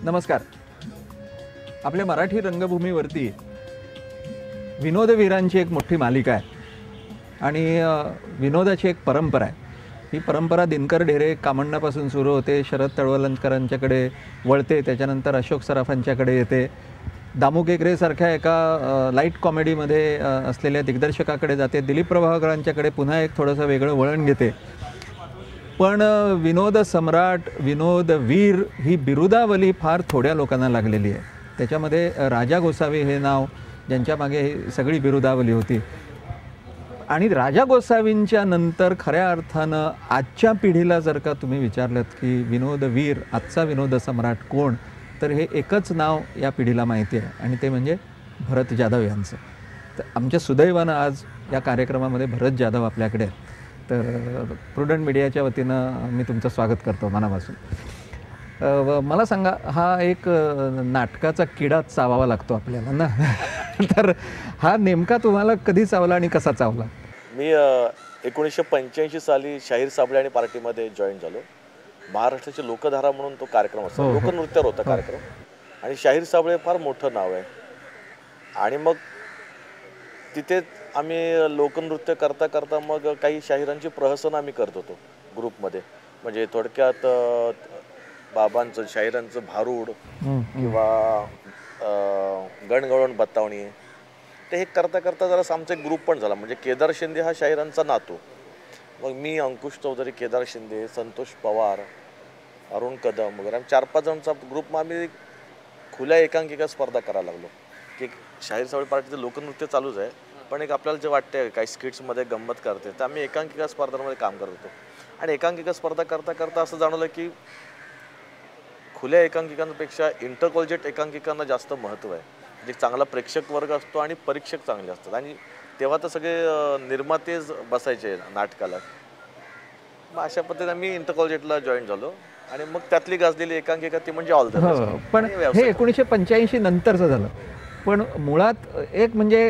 नमस्कार. आपल्या मराठी रंगभूमीवरती विनोदवीरांची एक मोठी मालिका आहे आणि विनोदाची एक परंपरा आहे. ही परंपरा दिनकर ढेरे कामण्णापासून सुरू होते, शरद तळवलकरांच्याकडे वळते, त्याच्यानंतर अशोक सराफांच्याकडे येते, दामू केकरेसारख्या एका लाईट कॉमेडीमध्ये असलेल्या दिग्दर्शकाकडे जाते, दिलीप प्रभाकरांच्याकडे पुन्हा एक थोडंसं वेगळं वळण घेते. पण विनोद सम्राट, विनोदवीर ही बिरुदावली फार थोड्या लोकांना लागलेली आहे. त्याच्यामध्ये राजा गोसावी हे नाव, ज्यांच्या मागे ही सगळी बिरुदावली होती. आणि राजा गोसावींच्या नंतर खऱ्या अर्थानं आजच्या पिढीला जर का तुम्ही विचारलं की विनोदवीर, आजचा विनोद सम्राट कोण, तर हे एकच नाव या पिढीला माहिती आहे आणि ते म्हणजे भरत जाधव यांचं. तर आमच्या सुदैवानं आज या कार्यक्रमामध्ये भरत जाधव आपल्याकडे आहेत. तर प्रुडंट मीडियाच्या वतीनं मी तुमचं स्वागत करतो मनापासून. मला सांगा, हा एक नाटकाचा किडा चावावा लागतो आपल्याला ना, तर हा नेमका तुम्हाला कधी चावला आणि कसा चावला? मी 1985 साली शाहीर साबळे आणि पार्टीमध्ये जॉईन झालो. महाराष्ट्राची लोकधारा म्हणून तो कार्यक्रम असतो, लोकनृत्यावर होता कार्यक्रम. आणि शाहीर साबळे फार मोठं नाव आहे. आणि मग तिथे आम्ही लोकनृत्य करता करता मग काही शाहिरांची प्रहसन आम्ही करत होतो ग्रुपमध्ये. म्हणजे थोडक्यात बाबांचं, शाहिरांचं भारूड किंवा गणगवळण बतावणी, ते हे करता करता जरा आमचा एक ग्रुप पण झाला. म्हणजे केदार शिंदे हा शाहिरांचा नातू, मग मी, अंकुश चौधरी, केदार शिंदे, संतोष पवार, अरुण कदम वगैरे 4-5 जणांचा ग्रुप. मग आम्ही खुल्या एकांकिका स्पर्धा करायला लागलो की शाहीर साबळे पार्टीचं लोकनृत्य चालूच आहे, पण एक आपल्याला जे वाटते काही स्किट्समध्ये गंमत करते, तर आम्ही एकांकिका स्पर्धांमध्ये काम करत होतो. आणि एकांकिका स्पर्धा करता करता असं जाणवलं की खुल्या एकांकिकांपेक्षा इंटरकॉलेजिएट एकांकिकांना जास्त महत्त्व आहे. जे चांगला प्रेक्षक वर्ग असतो आणि परीक्षक चांगले असतात. आणि तेव्हा तर सगळे निर्मातेच बसायचे नाटकाला. मग अशा पद्धतीने मी इंटरकॉलेजिएटला जॉईन झालो आणि मग त्यातली गाजलेली एकांकिका ती म्हणजे ऑल द बेस्ट. पण हे 1985 नंतरचं झालं. पण मुळात एक म्हणजे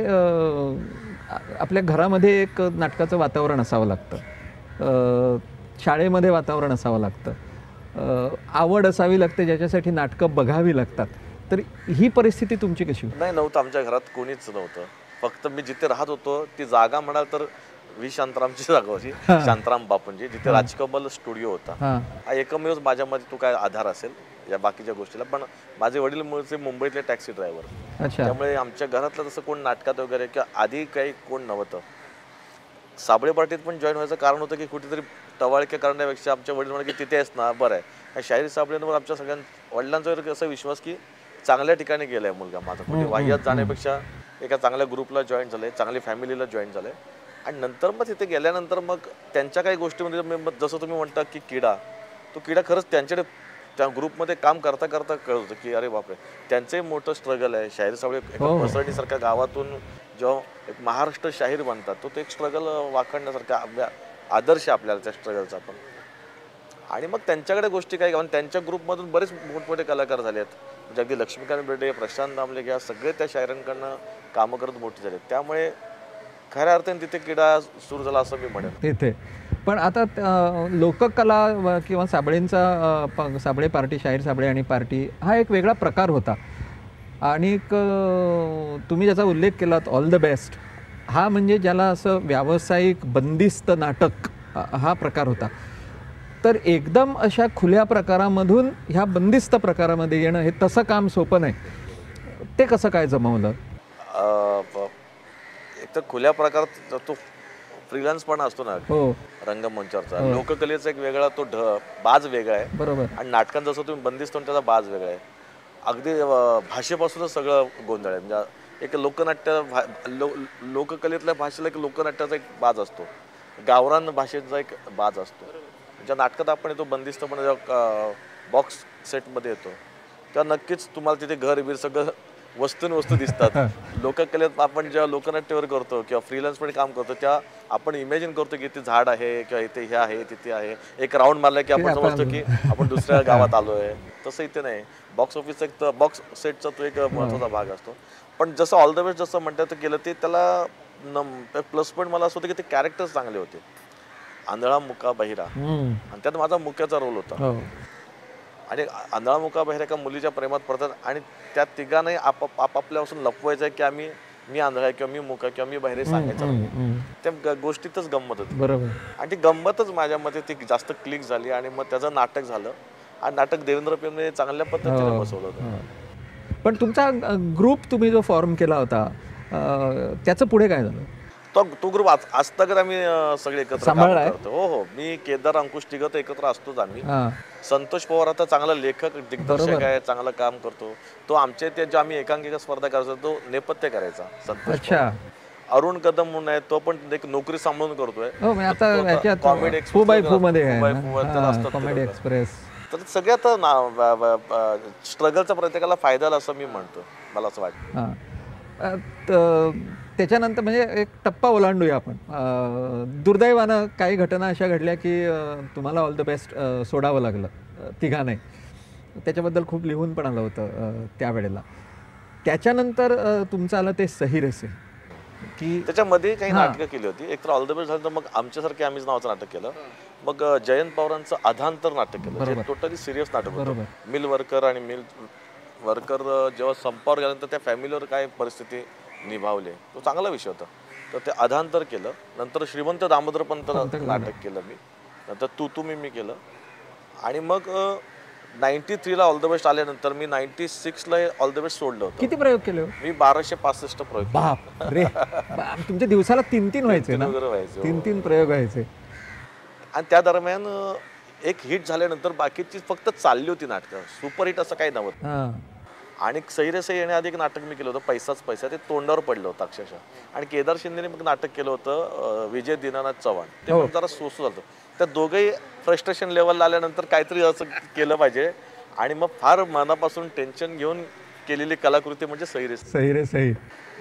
आपल्या घरामध्ये एक नाटकाचं वातावरण असावं लागतं, शाळेमध्ये वातावरण असावं लागतं, आवड असावी लागते, ज्याच्यासाठी नाटकं बघावी लागतात. तर ही परिस्थिती तुमची कशी? नाही, नव्हतं. आमच्या घरात कोणीच नव्हतं. फक्त मी जिथे राहत होतो ती जागा म्हणाल तर व्ही शांतारामची जागा होती, शांताराम बापूंची, जिथे राजकमल स्टुडिओ होता. हा एकमेव माझ्यामध्ये तो काय आधार असेल या बाकीच्या गोष्टीला. पण माझे वडील मूळचे मुंबईतले टॅक्सी ड्रायव्हर, त्यामुळे आमच्या घरातलं तसं कोण नाटकात वगैरे किंवा आधी काही कोण नव्हतं. साबळे पार्टीत पण जॉईन व्हायचं कारण होतं की कुठेतरी टवाळके करण्यापेक्षा आमच्या वडील म्हणाले की तिथे आहेस ना, बरं आहे. शाहीर साबळेंवर आमच्या वडिलांचा असा विश्वास की चांगल्या ठिकाणी गेलाय मुलगा माझा, कुठे वाह्यात जाण्यापेक्षा एका चांगल्या ग्रुपला जॉईन झालंय, चांगली फॅमिलीला जॉईन झालंय. आणि नंतर मग तिथे गेल्यानंतर मग त्यांच्या काही गोष्टीमध्ये जसं तुम्ही म्हणता की किडा, तो किडा खरंच त्यांच्याकडे त्या ग्रुपमध्ये काम करता करता कळत होतं की अरे बापरे, त्यांचंही मोठं स्ट्रगल आहे. शाहीर साबळे पसरणीसारख्या गावातून जेव्हा एक महाराष्ट्र शाहीर बनतात, तो एक स्ट्रगल वाखाणण्यासारखा आदर्श आपल्याला त्या स्ट्रगलचा पण. आणि मग त्यांच्याकडे गोष्टी काय, त्यांच्या ग्रुपमधून बरेच मोठमोठे कलाकार झाले आहेत. म्हणजे अगदी लक्ष्मीकांत बेर्डे, प्रशांत दामले घ्या, सगळे त्या शाहिरांकडनं कामं करत मोठे झाले. त्यामुळे खऱ्या अर्थाने तिथे किडा सुरू झाला असं मी म्हणेन तिथे. पण आता लोककला किंवा साबळेंचा साबळे पार्टी, शाहीर साबळे आणि पार्टी हा एक वेगळा प्रकार होता. आणि तुम्ही ज्याचा उल्लेख केलात ऑल द बेस्ट, हा म्हणजे ज्याला असं व्यावसायिक बंदिस्त नाटक हा प्रकार होता. तर एकदम अशा खुल्या प्रकारामधून ह्या बंदिस्त प्रकारामध्ये येणं हे तसं काम सोपं नाही. ते कसं काय जमवलं? एक तर खुल्या प्रकारात तो फ्रीलान्स पण असतो ना रंगमंचावरचा, लोककलेचा एक वेगळा तो बाज वेगळा आहे. बरोबर. आणि नाटकात जसं तुम्ही बंदिस्त त्याचा बाज वेगळा आहे. अगदी भाषेपासूनच सगळं गोंधळ आहे. म्हणजे एक लोकनाट्य लोककलेतल्या भाषेला एक लोकनाट्याचा एक बाज असतो, गावरान भाषेचा एक बाज असतो. ज्या नाटकात आपण येतो बंदिस्तपणे, जेव्हा बॉक्स सेटमध्ये येतो तेव्हा नक्कीच तुम्हाला तिथे घर बीर सगळं वस्तू दिसतात. लोककलेत आपण जेव्हा लोकनाट्यावर करतो किंवा फ्रीलान्स पण काम करतो, तेव्हा आपण इमॅजिन करतो की इथे झाड आहे किंवा इथे हे आहे, तिथे आहे. एक राऊंड मारला की आपण समजतो की आपण दुसऱ्या गावात आलोय. तसं इथे नाही. बॉक्स ऑफिसचा एक बॉक्स सेटचा तो एक महत्त्वाचा भाग असतो. पण जसं ऑल द बेस्ट जसं म्हणतात केलं ते, त्याला प्लस पॉईंट मला असं होतं की ते कॅरेक्टर्स चांगले होते. आंधळा मुका बहिरा, आणि त्यात माझा मुक्याचा रोल होता. आणि आंधळा मुका बहिरा एका मुलीच्या प्रेमात पडतात आणि त्या तिघांनाही आपापल्यापासून लपवायचं आहे की मी आंधळा आहे किंवा मी मुका किंवा मी बहिरे सांगायचं. त्या गोष्टीतच गंमत होती. बरोबर. आणि ती गंमतच माझ्या मते ती जास्त क्लिक झाली आणि मग त्याचं नाटक झालं आणि नाटक देवेंद्र पेमने चांगल्या पद्धतीने बसवलं होतं. पण तुमचा ग्रुप तुम्ही जो फॉर्म केला होता त्याचं पुढे काय झालं? तो ग्रुप आजतक आम्ही सगळे एकत्र काम करतो. हो, मी केदार अंकुश तिघं तर एकत्र असतोच आम्ही. संतोष पवार आता चांगला लेखक दिग्दर्शक आहे, चांगलं काम करतो. तो आमच्या इथे जे आम्ही एकांकिका स्पर्धा करायचो तो नेपथ्य करायचा संतोष पवार. अरुण कदम म्हणून आहे, तो पण एक नोकरी सांभाळून करतोय. Comedy express. तर सगळ्यात स्ट्रगलचा प्रत्येकाला फायदा झाला असं मी म्हणतो, मला असं वाटतं. त्याच्यानंतर म्हणजे एक टप्पा ओलांडूया आपण. दुर्दैवानं काही घटना अशा घडल्या की तुम्हाला ऑल द बेस्ट सोडावं लागलं तिघांनाही. त्याच्याबद्दल खूप लिहून पण आलं होतं त्यावेळेला. त्याच्यानंतर तुमचं आलं ते सही रेसे की त्याच्यामध्ये काही नाटकं केली होती. एक तर ऑल द बेस्ट झालं तर मग आमच्यासारखे आम्हीच नावाचं नाटक केलं. मग जयंत पवारांचं अधांतर नाटक केलं, जे टोटली सिरियस नाटक होतं. मिल वर्कर आणि मिल वर्कर जेव्हा संपावर गेल्यानंतर त्या फॅमिलीवर काय परिस्थिती निभावले, तो चांगला विषय होता. तर ते अधांतर केलं. नंतर श्रीमंत दामोदर पंत नाटक केलं मी. नंतर तू मी केलं. आणि मग 93ला ऑल द बेस्ट आल्यानंतर मी 96ला ऑल द बेस्ट सोडलं होतं. किती प्रयोग केले? मी 1265 प्रयोग. बाप रे, तुमच्या दिवसाला 3-3 व्हायचे ना? 3-3 प्रयोग व्हायचे. आणि त्या दरम्यान एक हिट झाल्यानंतर बाकीची फक्त चालली होती नाटकं, सुपरहिट असं काही नव्हतं. आणि सही रे सही येण्याआधी एक नाटक मी केलं होतं, पैसाच पैसा. ते तोंडावर पडलं होतं अक्षरशः. आणि केदार शिंदेने मग नाटक केलं होतं विजय दीनानाथ चव्हाण. ते पण जरा सोसू झालं. त्या दोघंही फ्रस्ट्रेशन लेवलला आल्यानंतर काहीतरी असं केलं पाहिजे आणि मग फार मनापासून टेन्शन घेऊन केलेली कलाकृती म्हणजे सही रे सही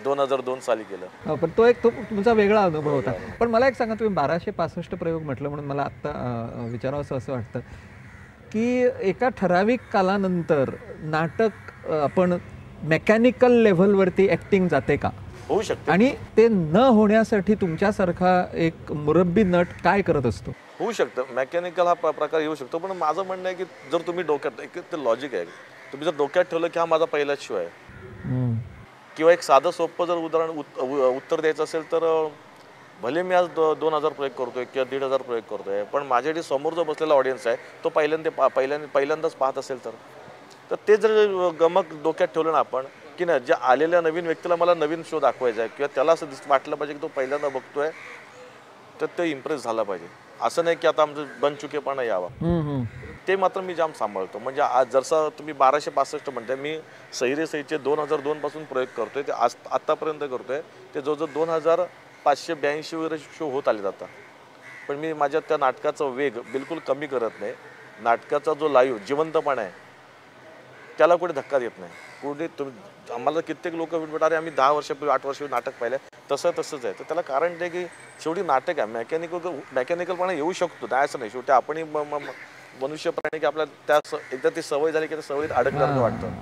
2002 साली केलं. पण तो एक तुमचा वेगळा अनुभव होता. पण मला एक सांगा, तुम्ही 1265 प्रयोग म्हटलं म्हणून मला आत्ता विचारावं असं वाटतं की एका ठराविक कालानंतर नाटक आपण मेकॅनिकल लेव्हलवरती ॲक्टिंग जाते का? होऊ शकते. आणि ते न होण्यासाठी तुमच्यासारखा एक मुरब्बी नट काय करत असतो? होऊ शकतं, मेकॅनिकल हा प्रकार येऊ शकतो. पण माझं म्हणणं आहे की जर तुम्ही डोक्यात एक ते लॉजिक आहे, तुम्ही जर डोक्यात ठेवलं की हा माझा पहिलाच शो आहे किंवा एक साधं सोपं जर उत्तर द्यायचं असेल तर भले मी आज 2000 प्रयोग करतोय किंवा 1500 प्रयोग करतोय, पण माझ्यासाठी समोर जो बसलेला ऑडियन्स आहे तो पहिल्यांदाच पाहत असेल तर ते जर गमक डोक्यात ठेवलं ना आपण की ना, ज्या आलेल्या नवीन व्यक्तीला मला नवीन शो दाखवायचा आहे किंवा त्याला असं वाटलं पाहिजे की तो पहिल्यांदा बघतोय, तर ते इम्प्रेस झाला पाहिजे. असं नाही की आता आमचं बनचुकेपणा यावा. ते मात्र मी जाम सांभाळतो. म्हणजे आज जसं तुम्ही 1265 म्हणताय, मी सही रे सहीचे 2002 पासून प्रयोग करतोय, ते आज आत्तापर्यंत करतोय. ते जवळजवळ 2582 वगैरे शो होत आले जातात. पण मी माझ्या त्या नाटकाचा वेग बिलकुल कमी करत नाही. नाटकाचा जो लाईव्ह जिवंतपणा आहे त्याला कुठे धक्का देत नाही. कुठे तुम्ही आम्हाला कित्येक लोक भेटतात, अरे आम्ही 10 वर्षापूर्वी 8 वर्षापूर्वी नाटक पाहिलं, तसंच आहे. तर त्याला कारण ते की शेवटी नाटक आहे, मेकॅनिकलपणा येऊ शकतो, नाही असं नाही. शेवटी आपणही मनुष्य प्राणी की आपल्याला त्या एकदा ती सवय झाली की त्या सवयीत अडकल्याचं वाटतं.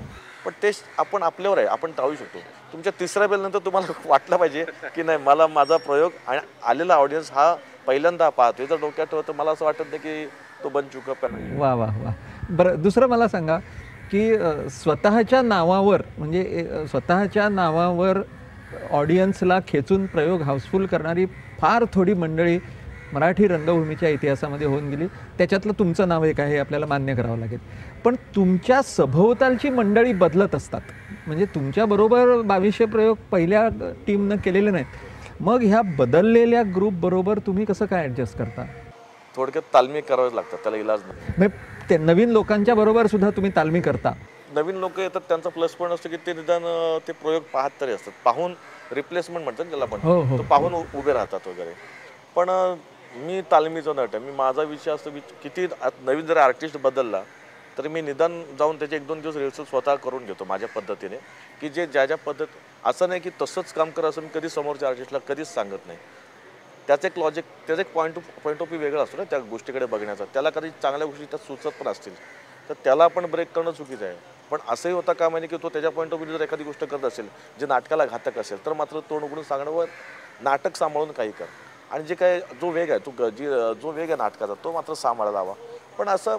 पण ते आपण आपल्यावर आहे, आपण टाळू शकतो. तुमच्या तिसऱ्या बेलनंतर तुम्हाला वाटलं पाहिजे की नाही, मला माझा प्रयोग आणि आलेला ऑडियन्स हा पहिल्यांदा पाहतोय. जर डोक्यात ठेवतो, मला असं वाटत नाही की तो बनचुकेपणा आहे. वा वा वा. बरं, दुसरं मला सांगा की स्वतःच्या नावावर ऑडियन्सला खेचून प्रयोग हाऊसफुल करणारी फार थोडी मंडळी मराठी रंगभूमीच्या इतिहासामध्ये होऊन गेली. त्याच्यातलं तुमचं नाव एक आहे, आपल्याला मान्य करावं लागेल. पण तुमच्या सभोवतालची मंडळी बदलत असतात. म्हणजे तुमच्याबरोबर 2200 प्रयोग पहिल्या टीमनं केलेले नाहीत. मग ह्या बदललेल्या ग्रुपबरोबर तुम्ही कसं काय ॲडजस्ट करता? थोडक्यात तालमी करावंच लागतं, त्याला इलाज नाही. ते नवीन लोकांच्या बरोबर सुद्धा तुम्ही तालमी करता? नवीन लोक येतात, त्यांचा प्लस पॉईंट असतो की ते निदान ते प्रयोग पाहत तरी असतात. पाहून रिप्लेसमेंट म्हणतात त्याला, पण तो पाहून उभे राहतात वगैरे. पण मी तालमीचा नट आहे. मी माझा विषय असतो किती नवीन जर आर्टिस्ट बदलला तरी मी निदान जाऊन त्याचे 1-2 दिवस रिहर्सल स्वतः करून घेतो माझ्या पद्धतीने, की जे ज्या पद्धत, असं नाही की तसंच काम करा असं मी कधी समोरच्या आर्टिस्टला कधीच सांगत नाही. त्याचं एक लॉजिक, त्याचं एक पॉईंट ऑफ व्ह्यू वेगळा असतो ना त्या गोष्टीकडे बघण्याचा. त्याला कधी चांगल्या गोष्टी त्यात सुचत पण असतील तर त्याला आपण ब्रेक करणं चुकीचं आहे. पण असंही होता कामा नये की तो त्याच्या पॉईंट ऑफ व्ह्यू जर एखादी गोष्ट करत असेल जे नाटकाला घातक असेल तर मात्र तोंड उघडून सांगणं व नाटक सांभाळून काही कर. आणि जे काय जो वेग आहे जो वेग आहे नाटकाचा तो मात्र सांभाळायला हवा. पण असं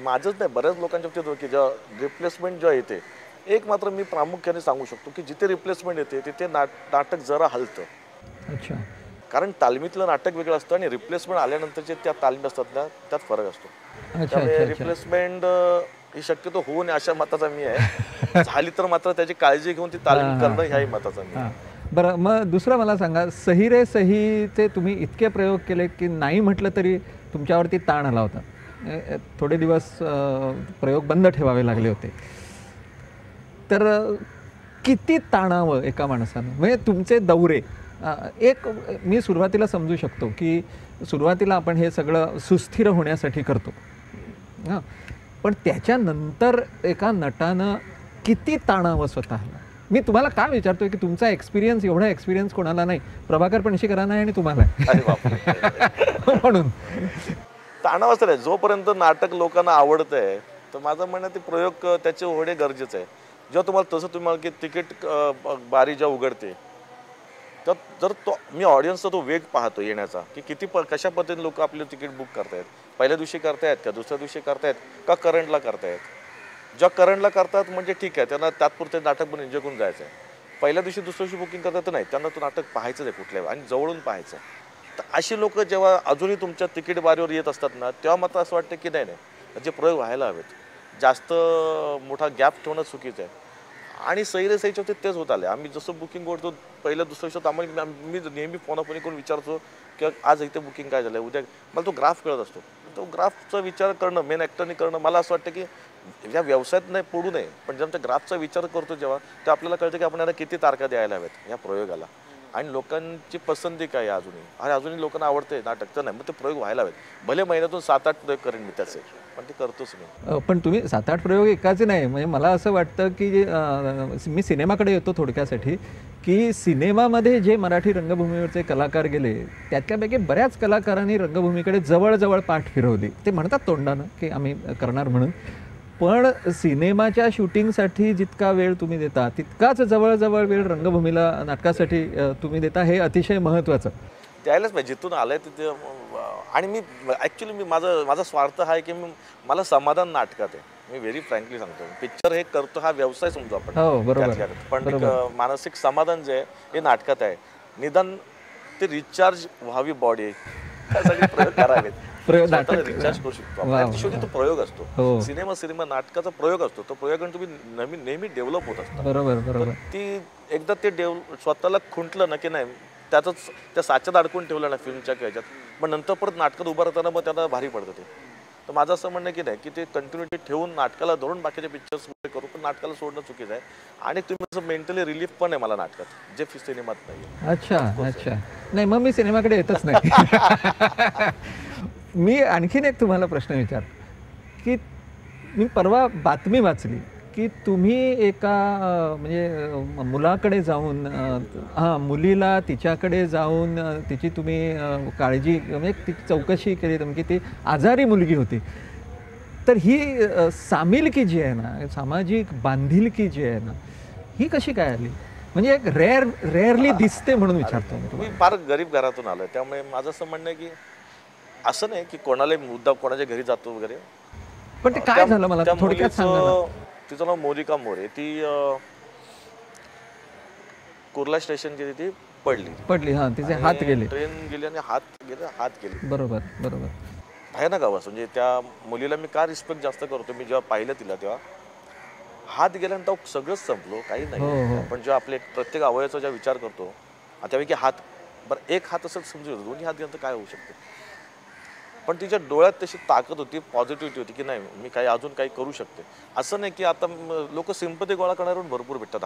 माझंच नाही, बऱ्याच लोकांच्या बाबतीत होतं की जेव्हा रिप्लेसमेंट जेव्हा येते, एक मात्र मी प्रामुख्याने सांगू शकतो की जिथे रिप्लेसमेंट येते तिथे नाटक जरा हलतं. अच्छा. कारण तालमीतलं नाटक वेगळं असतं आणि रिप्लेसमेंट आल्यानंतरचे त्या तालमी असतात ना, त्यात फरक असतो. अच्छा, त्यामुळे अच्छा, अच्छा. रिप्लेसमेंट ही शक्यतो होऊ नये अशा मताचा मी आहे. झाली तर मात्र त्याची काळजी घेऊन ती तालीम करणं ह्याही मताचा मी आहे. बरं, मग दुसरं मला सांगा, सही रे सहीचे तुम्ही इतके प्रयोग केले की नाही म्हटलं तरी तुमच्यावरती ताण आला होता. थोडे दिवस प्रयोग बंद ठेवावे लागले होते. तर किती ताणावं एका माणसानं, म्हणजे तुमचे दौरे, एक मी सुरुवातीला समजू शकतो की सुरुवातीला आपण हे सगळं सुस्थिर होण्यासाठी करतो, हां, पण त्याच्यानंतर एका नटानं किती ताणावं स्वतःला. मी तुम्हाला का विचारतोय की तुमचा एक्सपिरियन्स, एवढा एक्सपिरियन्स कोणाला नाही, प्रभाकर पणशीकरांना आहे आणि तुम्हाला आहे. अरे बापरे. म्हणून ताणावंच नाही. जोपर्यंत नाटक लोकांना आवडतंय तर माझं म्हणणं ते प्रयोग त्याचे होणे गरजेचं आहे. जेव्हा तुम्हाला तसं तुम्हाला की तिकीट बारी जेव्हा उघडते, तर जर तो मी ऑडियन्सचा तो वेग पाहतो येण्याचा, की किती कशा पद्धतीने लोक आपले तिकीट बुक करतायत. पहिल्या दिवशी करतायत का, दुसऱ्या दिवशी करतायत का, करंटला करतायत. जेव्हा करंटला करतात म्हणजे ठीक आहे, त्यांना तात्पुरते नाटक पण एन्जॉय करून जायचं आहे. पहिल्या दिवशी दुसऱ्या दिवशी बुकिंग करतात तर नाही, त्यांना तो नाटक पाहायचंच आहे कुठल्या आणि जवळून पाहायचं. तर अशी लोक जेव्हा अजूनही तुमच्या तिकीट बारीवर येत असतात ना, तेव्हा मात्र असं वाटतं की नाही नाही, जे प्रयोग व्हायला हवेत. जास्त मोठा गॅप ठेवणं चुकीचं आहे. आणि सही रे सहीच्या बाबतीत तेच होत आले. आम्ही जसं बुकिंग करतो पहिल्या दुसऱ्या दिवसात आम्हाला, मी नेहमी फोनाफोनी करून विचारतो की आज इथे बुकिंग काय झालं, उद्या. मला तो ग्राफ कळत असतो. तो ग्राफचा विचार करणं, मेन ॲक्टरने करणं, मला असं वाटतं की या व्यवसायात नाही पडू नये, पण जेव्हा त्या ग्राफचा विचार करतो जेव्हा, तर आपल्याला कळतं की आपण याला किती तारखा द्यायला हव्यात या प्रयोगाला आणि लोकांची पसंती काय आहे अजूनही. आणि अजूनही लोकांना आवडते नाटक, तर नाही मग ते प्रयोग व्हायला हवेत. भले महिन्यातून 7-8 प्रयोग करेन मी त्याचे, पण ते करतोच मी. पण तुम्ही 7-8 प्रयोग एकाचे नाही. म्हणजे मला असं वाटतं की मी सिनेमाकडे येतो थोडक्यासाठी, की सिनेमामध्ये जे मराठी रंगभूमीवरचे कलाकार गेले त्यातल्यापैकी बऱ्याच कलाकारांनी रंगभूमीकडे जवळजवळ पाठ फिरवली. ते म्हणतात तोंडानं की आम्ही करणार म्हणून, पण सिनेमाच्या शूटिंगसाठी जितका वेळ तुम्ही देता तितकाच जवळजवळ वेळ रंगभूमीला, नाटकासाठी तुम्ही देता. हे अतिशय महत्त्वाचं. द्यायलाच पाहिजे. जिथून आलंय तिथे. आणि मी ॲक्च्युली माझा स्वार्थ हा आहे की मला समाधान नाटकात आहे. मी व्हेरी फ्रँकली सांगतो, पिक्चर हे करतो हा व्यवसाय समजू आपण. हो, बरोबर. पण मानसिक समाधान जे आहे हे नाटकात आहे. निदान ते रिचार्ज व्हावी बॉडी, त्यासाठी प्रयोग करावेत. रिचार्ज करू शकतो. शेवटी तो प्रयोग असतो. सिनेमा नाटकाचा प्रयोग असतो. तो प्रयोग तुम्ही नेहमी डेव्हलप होत असतो. बरोबर. ती एकदा ते स्वतःला खुंटलं ना की नाही, त्यातच त्या साच्यात अडकून ठेवलं ना फिल्मच्या ह्याच्यात, मग नंतर परत नाटकात उभं राहताना मग त्यांना भारी पडतं ते. तर माझं असं म्हणणं की नाही की ते कंटिन्युटी ठेवून नाटकाला धरून बाकीचे पिक्चर्स करू, पण नाटकाला सोडणं चुकीचं आहे. आणि तुम्ही असं मेंटली रिलीफ पण आहे मला नाटकात, जे सिनेमात नाही. अच्छा. नाही, मग मी सिनेमाकडे येतच नाही. मी आणखीन एक तुम्हाला प्रश्न विचार, की मी परवा बातमी वाचली की तुम्ही एका म्हणजे मुलाकडे जाऊन, मुलीला तिच्याकडे जाऊन तिची तुम्ही काळजी, म्हणजे तिची चौकशी केली तुम्ही की ती आजारी मुलगी होती. तर ही सामिलकी जी आहे ना, सामाजिक बांधिलकी जी आहे ना, ही कशी काय आली? म्हणजे एक रेअरली दिसते म्हणून विचारतो मी. फार गरीब घरातून आलोय, त्यामुळे माझं असं म्हणणं आहे की असं नाही की कोणाला मुद्दा कोणाच्या घरी जातो वगैरे. पण ते काय झालं मला थोडक्यात सांगा ना. तिचं नाव मोनिका मोरे. ती कुर्ला स्टेशनची ती पडली. हां, तिचे हात गेले. ट्रेन गेली आणि हात गेले. बरोबर. भयानक आवाज. म्हणजे त्या मुलीला मी का रिस्पेक्ट जास्त करतो, मी जेव्हा पाहिलं तिला तेव्हा हात गेल्यानंतर सगळंच संपलो, काही नाही. पण जेव्हा आपले प्रत्येक अवयवाचा जेव्हा विचार करतो, त्यापैकी हात, बरं एक हात असं समजू, दोन्ही हात गेल्यानंतर काय होऊ शकते. पण तिच्या डोळ्यात तशी ताकद होती, पॉझिटिव्हिटी होती की नाही मी काही अजून काही करू शकते. असं नाही की आता लोक सिंपती गोळा करणाऱ्यावर भरपूर भेटतात.